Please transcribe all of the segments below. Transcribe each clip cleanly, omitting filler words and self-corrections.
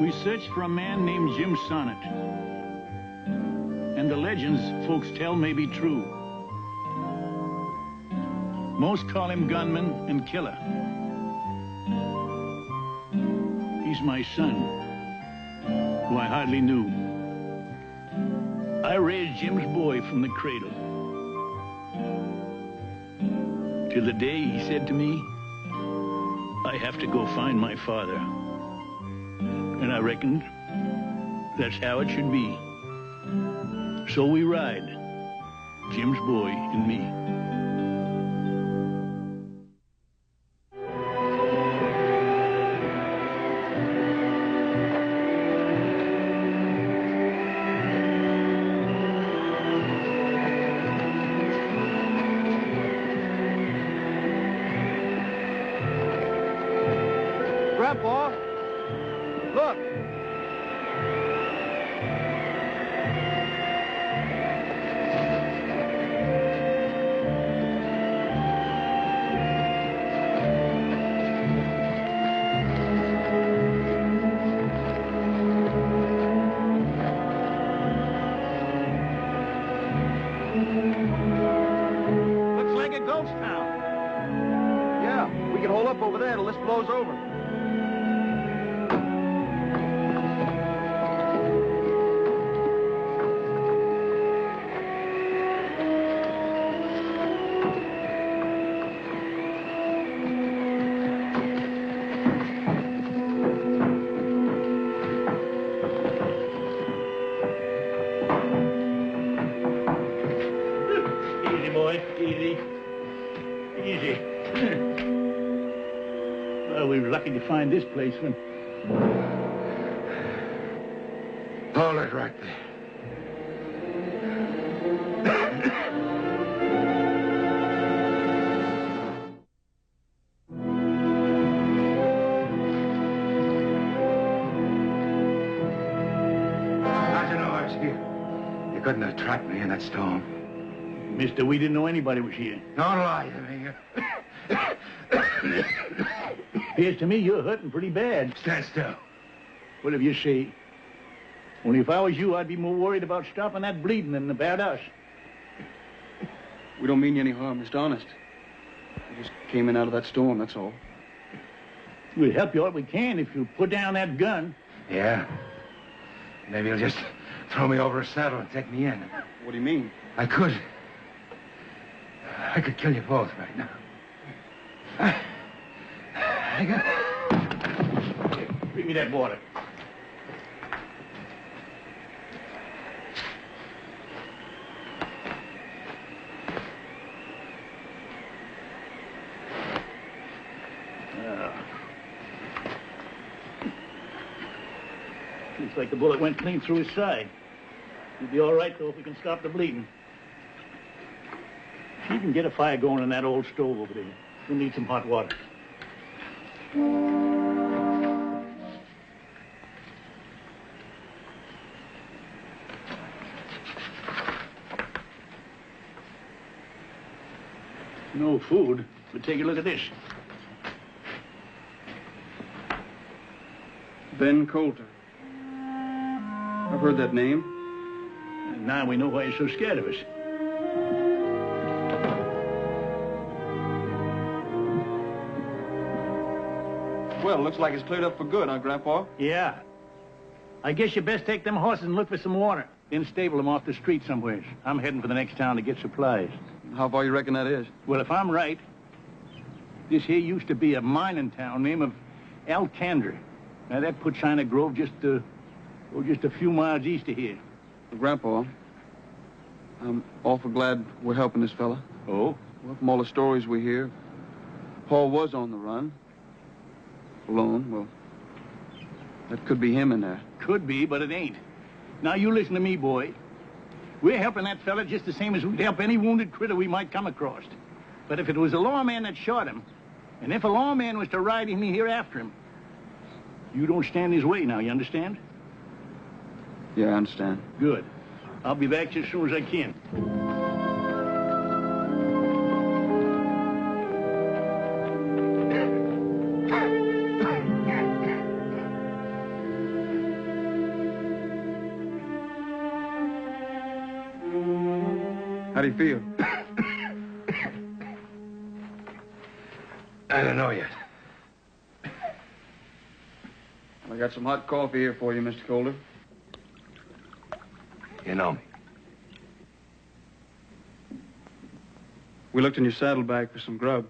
We searched for a man named Jim Sonnett. And the legends folks tell may be true. Most call him gunman and killer. He's my son, who I hardly knew. I raised Jim's boy from the cradle. Till the day he said to me, I have to go find my father. And I reckoned that's how it should be. So we ride, Jim's boy and me. Grandpa, look. Looks like a ghost town. Yeah, we can hold up over there till this blows over. Easy, boy, easy. Easy. Well, we were lucky to find this place when... Hold it right there. How'd you know I was here? You couldn't have trapped me in that storm. Mister, we didn't know anybody was here. Don't lie to me. Appears to me you're hurting pretty bad. Stand still. Whatever you say. Only if I was you, I'd be more worried about stopping that bleeding than about us. We don't mean you any harm, Mr. Honest. We just came in out of that storm, that's all. We'll help you all we can if you put down that gun. Yeah. Maybe you'll just throw me over a saddle and take me in. What do you mean? I could kill you both right now. I got... Bring me that water. Looks like the bullet went clean through his side. He'll be all right, though, if we can stop the bleeding. You can get a fire going in that old stove over there. We'll need some hot water. No food, but take a look at this. Ben Coulter. I've heard that name. And now we know why you're so scared of us. Well, looks like it's cleared up for good, huh, Grandpa? Yeah. I guess you best take them horses and look for some water. Then stable them off the street somewhere. I'm heading for the next town to get supplies. How far you reckon that is? Well, if I'm right, this here used to be a mining town named of Alcandra. Now, that put China Grove just a few miles east of here. Well, Grandpa, I'm awful glad we're helping this fella. Oh? Well, from all the stories we hear, Paul was on the run. Alone, well, that could be him in there. Could be, but it ain't. Now, you listen to me, boy. We're helping that fella just the same as we'd help any wounded critter we might come across. But if it was a lawman that shot him, and if a lawman was to ride in here after him, you don't stand his way now, you understand? Yeah, I understand. Good. I'll be back as soon as I can. How do you feel? I don't know yet. I got some hot coffee here for you, Mr. Calder. You know me. We looked in your saddlebag for some grub.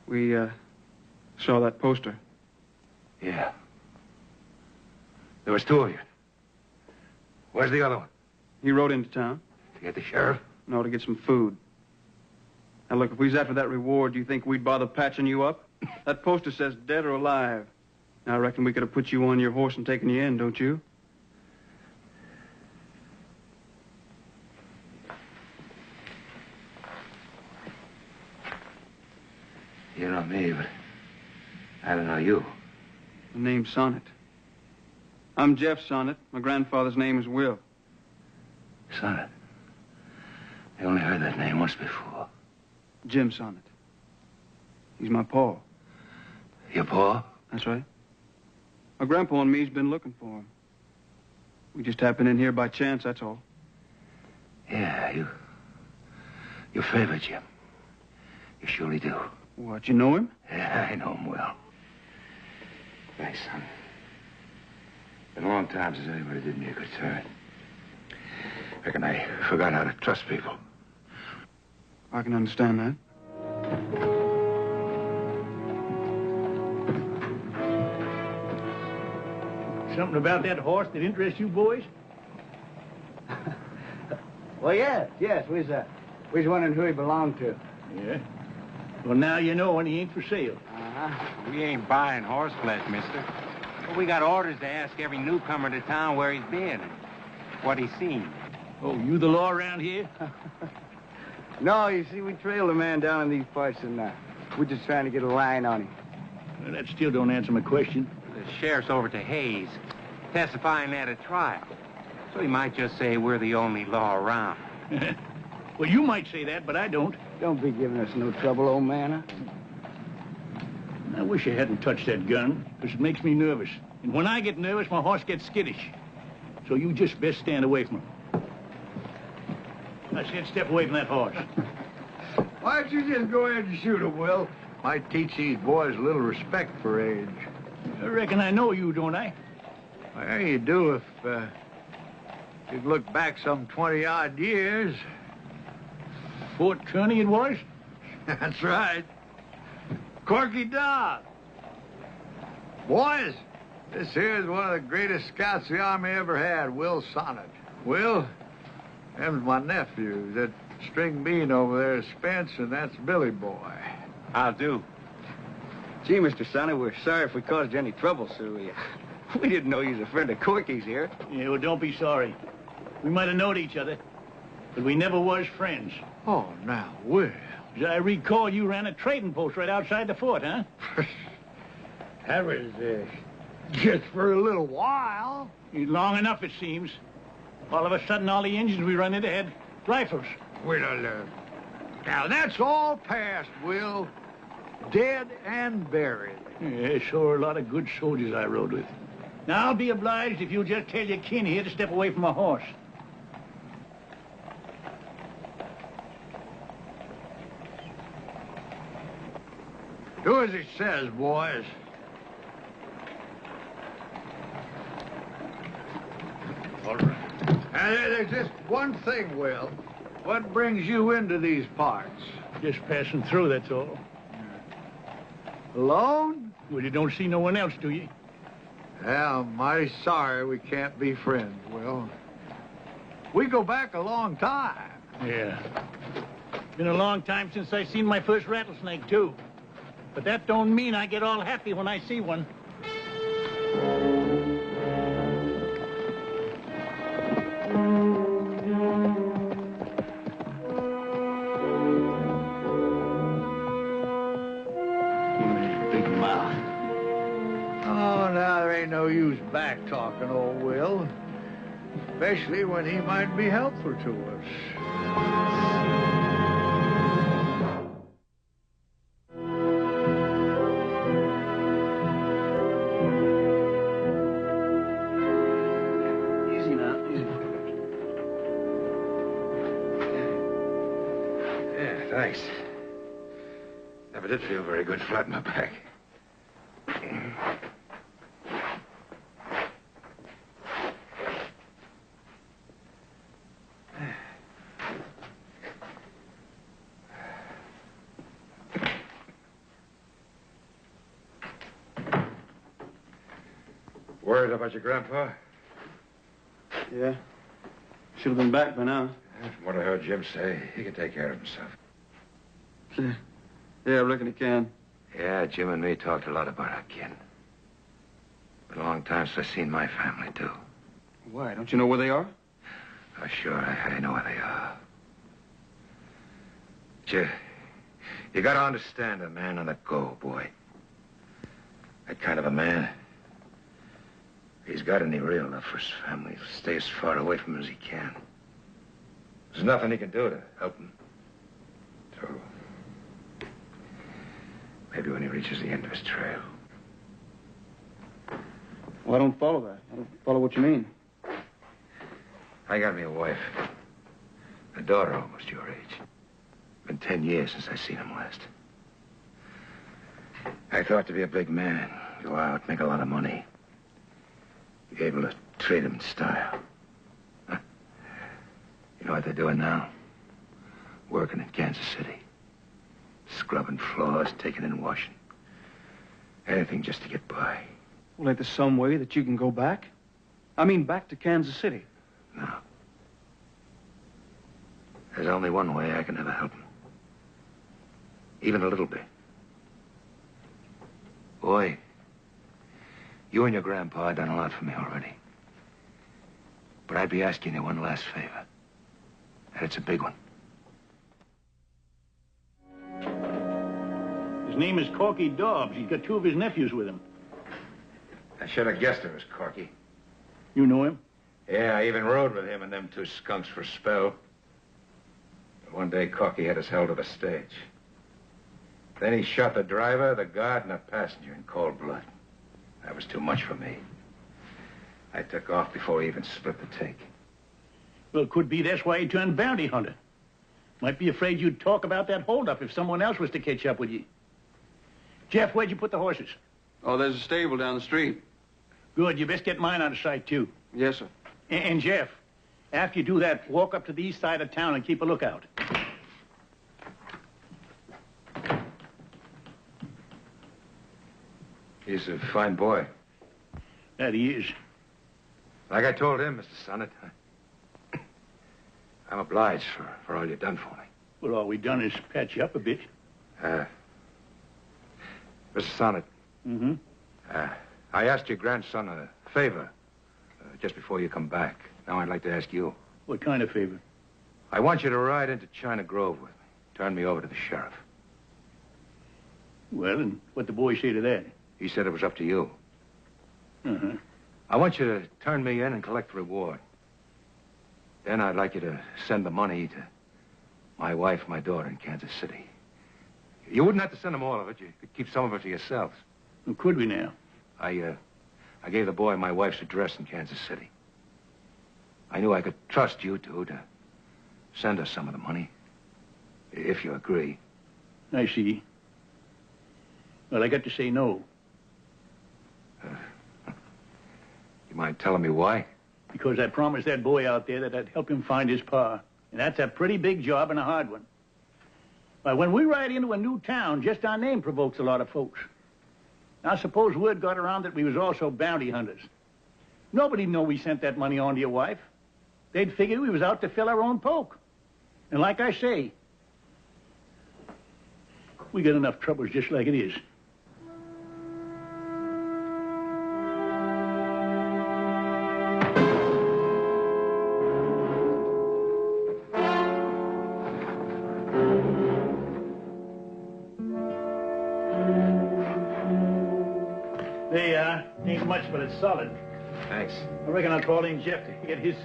We, saw that poster. Yeah. There was two of you. Where's the other one? He rode into town. To get the sheriff? No, to get some food. Now, look, if we was after that reward, do you think we'd bother patching you up? That poster says dead or alive. Now, I reckon we could have put you on your horse and taken you in, don't you? You know me, but I don't know you. The name's Sonnett. I'm Jeff Sonnett. My grandfather's name is Will. Sonnett. I only heard that name once before. Jim Sonnett. He's my pa. Your pa? That's right. My grandpa and me's been looking for him. We just happened in here by chance, that's all. Yeah, you favor Jim. You surely do. What, you know him? Yeah, I know him well. Thanks, son. Been a long time since anybody did me a good turn. Reckon I forgot how to trust people. I can understand that. Something about that horse that interests you boys? Well, yes. We was wondering who he belonged to. Yeah. Well, now you know, and he ain't for sale. Uh-huh. We ain't buying horse flesh, mister. But we got orders to ask every newcomer to town where he's been and what he's seen. Oh, you the law around here? No, you see, we trailed a man down in these parts, and we're just trying to get a line on him. Well, that still don't answer my question. The sheriff's over to Hayes, testifying at a trial. So he might just say we're the only law around. Well, you might say that, but I don't. Don't be giving us no trouble, old man, huh? I wish I hadn't touched that gun, because it makes me nervous. And when I get nervous, my horse gets skittish. So you just best stand away from him. I said step away from that horse. Why don't you just go ahead and shoot him, Will? Might teach these boys a little respect for age. I reckon I know you, don't I? Well, you do if you'd look back some 20-odd years. Fort Kearney it was? That's right. Corky Dog. Boys, this here is one of the greatest scouts the Army ever had, Will Sonnett. Will, them's my nephew. That string bean over there is Spence, and that's Billy Boy. I'll do. Gee, Mr. Sonny, we're sorry if we caused you any trouble, sir. We didn't know you was a friend of Corky's here. Yeah, well, don't be sorry. We might have known each other, but we never was friends. Oh, now, Will. As I recall, you ran a trading post right outside the fort, huh? That was just for a little while. Long enough, it seems. All of a sudden, all the engines we run into had rifles. Well, now, that's all past, Will. Dead and buried. Yeah, sure, a lot of good soldiers I rode with. Now, I'll be obliged if you'll just tell your kin here to step away from my horse. Do as he says, boys. All right. And there's just one thing, Will. What brings you into these parts? Just passing through, that's all. Alone? Well, you don't see no one else, do you? Yeah, I'm mighty sorry we can't be friends, Will. We go back a long time. Yeah. Been a long time since I seen my first rattlesnake, too. But that don't mean I get all happy when I see one. Big mouth. Oh, now there ain't no use back-talking old Will. Especially when he might be helpful to us. Thanks. Never did feel very good flat in my back. Worried about your grandpa? Yeah. Should have been back by now. From what I heard Jim say, he can take care of himself. Yeah, I reckon he can. Yeah, Jim and me talked a lot about our kin. Been a long time since I seen my family, too. Why? Don't you know where they are? Oh, sure, I know where they are. But you gotta understand a man on the go, boy. That kind of a man, if he's got any real love for his family, he'll stay as far away from him as he can. There's nothing he can do to help him. So, maybe when he reaches the end of his trail. Well, I don't follow that. I don't follow what you mean. I got me a wife. A daughter almost your age. Been 10 years since I seen him last. I thought to be a big man, go out, make a lot of money. Be able to treat him in style. Huh? You know what they're doing now? Working in Kansas City. Scrubbing floors, taking in washing. Anything just to get by. Well, ain't there some way that you can go back? I mean, back to Kansas City. No. There's only one way I can ever help him. Even a little bit. Boy, you and your grandpa have done a lot for me already. But I'd be asking you one last favor. And it's a big one. His name is Corky Dobbs. He's got two of his nephews with him. I should have guessed it was Corky. You know him? Yeah, I even rode with him and them two skunks for a spell. But one day, Corky had us held to the stage. Then he shot the driver, the guard, and a passenger in cold blood. That was too much for me. I took off before he even split the take. Well, could be that's why he turned bounty hunter. Might be afraid you'd talk about that holdup if someone else was to catch up with you. Jeff, where'd you put the horses? Oh, there's a stable down the street. Good. You best get mine out of sight, too. Yes, sir. And Jeff, after you do that, walk up to the east side of town and keep a lookout. He's a fine boy. That he is. Like I told him, Mr. Sonnett, I'm obliged for all you've done for me. Well, all we done is patch you up a bit. Mr. Sonnett. Mm-hmm. I asked your grandson a favor just before you come back. Now I'd like to ask you. What kind of favor? I want you to ride into China Grove with me. Turn me over to the sheriff. Well, and what the boy say to that? He said it was up to you. Uh-huh. I want you to turn me in and collect the reward. Then I'd like you to send the money to my wife and my daughter in Kansas City. You wouldn't have to send them all of it. You could keep some of it to yourselves. Well, could we now? I gave the boy my wife's address in Kansas City. I knew I could trust you two to send us some of the money, if you agree. I see. Well, I got to say no. You mind telling me why? Because I promised that boy out there that I'd help him find his pa. And that's a pretty big job and a hard one. But when we ride into a new town, just our name provokes a lot of folks. Now, suppose word got around that we was also bounty hunters. Nobody'd know we sent that money on to your wife. They'd figure we was out to fill our own poke. And like I say, we got enough troubles just like it is. They ain't much, but it's solid. Thanks. I reckon I'll call in Jeff to get his,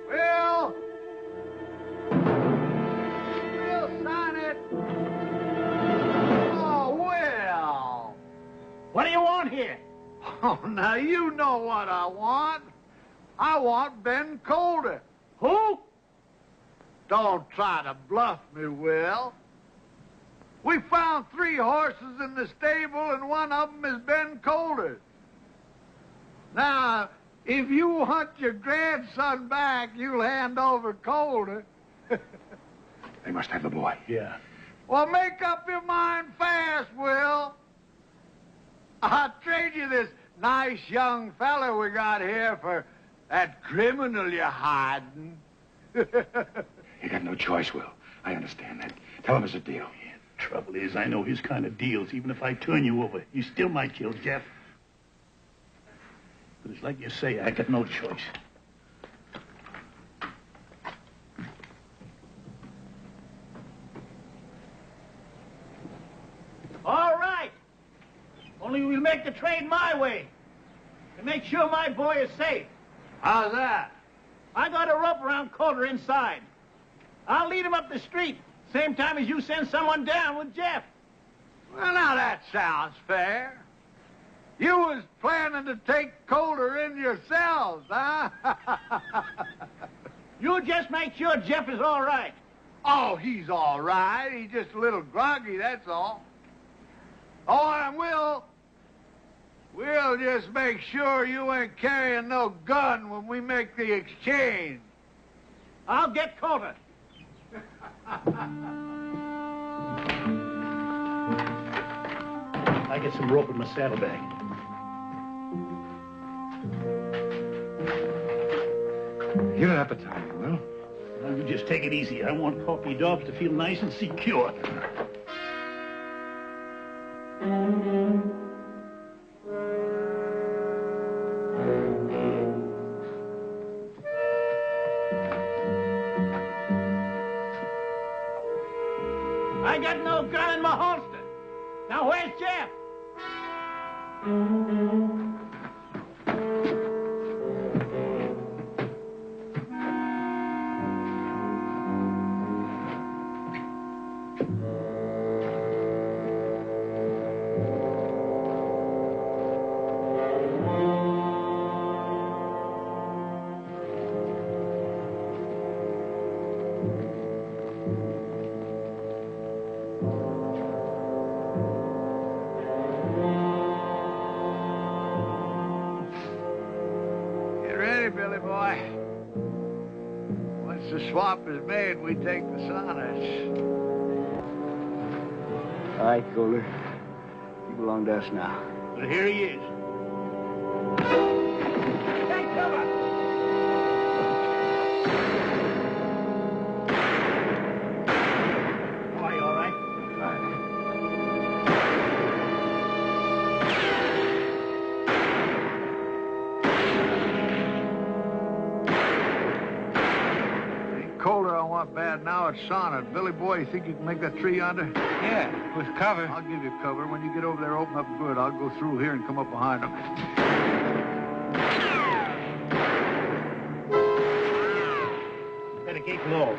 Will! Will, sign it! Oh, Will! What do you want here? Oh, now you know what I want. I want Ben Calder. Who? Don't try to bluff me, Will. We found 3 horses in the stable, and one of them is Ben Coulter's. Now, if you want your grandson back, you'll hand over Coulter. They must have the boy. Yeah. Well, make up your mind fast, Will. I'll trade you this nice young fella we got here for that criminal you're hiding. You got no choice, Will. I understand that. Tell him it's a deal. Yeah, trouble is, I know his kind of deals. Even if I turn you over, you still might kill Jeff. But it's like you say, I got no choice. All right. Only we'll make the trade my way. To make sure my boy is safe. How's that? I got a rope around Coulter inside. I'll lead him up the street, same time as you send someone down with Jeff. Well, now that sounds fair. You was planning to take Coulter in yourselves, huh? You just make sure Jeff is all right. Oh, he's all right. He's just a little groggy, that's all. Oh, and we'll just make sure you ain't carrying no gun when we make the exchange. I'll get Coulter. I get some rope in my saddlebag. You don't have to tie me, Will. Now, you just take it easy. I want Coffee Dobbs to feel nice and secure. I got no gun in my holster. Now, where's Jeff? Billy boy. Once the swap is made, we take the Sonnets. All right, Coulter. You belong to us now. Well, here he is. Take cover! Are you all right? Coulter, I want bad now. It's Sonnett. Billy boy, you think you can make that tree yonder? Yeah, with cover. I'll give you cover. When you get over there, open up good. I'll go through here and come up behind them. Better keep low.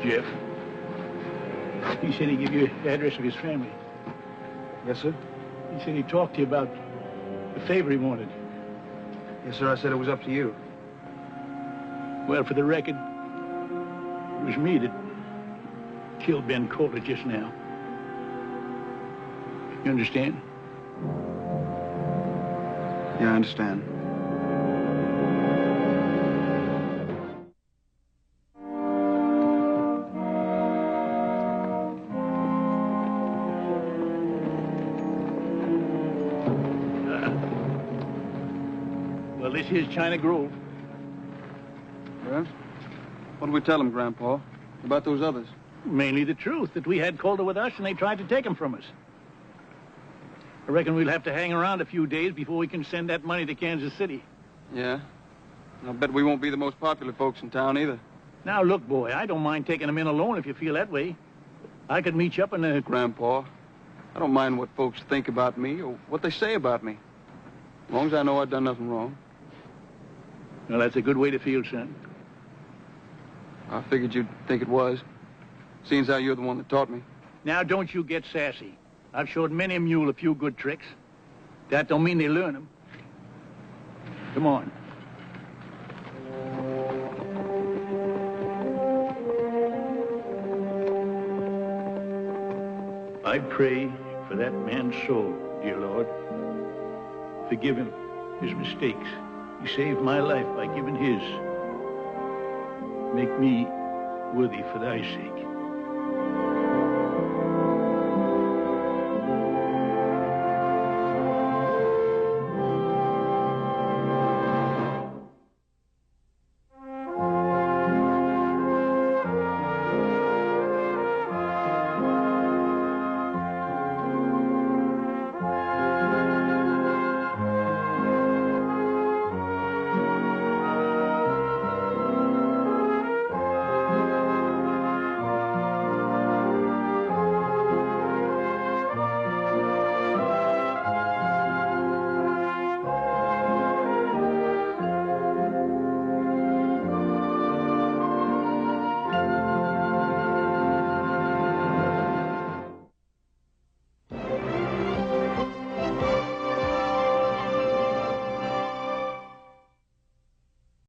Jeff. He said he'd give you the address of his family. Yes, sir? He said he talked to you about the favor he wanted. Yes, sir. I said it was up to you. Well, for the record, it was me that killed Ben Coulter just now. You understand? Yeah, I understand. Well, this here's China Grove. Well, what did we tell them, Grandpa, about those others? Mainly the truth, that we had Coulter with us and they tried to take him from us. I reckon we'll have to hang around a few days before we can send that money to Kansas City. Yeah? I'll bet we won't be the most popular folks in town either. Now, look, boy, I don't mind taking them in alone if you feel that way. I could meet you up in the... Grandpa, I don't mind what folks think about me or what they say about me. As long as I know I've done nothing wrong. Well, that's a good way to feel, son. I figured you'd think it was, seeing as how you're the one that taught me. Now, don't you get sassy. I've showed many a mule a few good tricks. That don't mean they learn them. Come on. I pray for that man's soul, dear Lord. Forgive him his mistakes. He saved my life by giving his. Make me worthy for thy sake.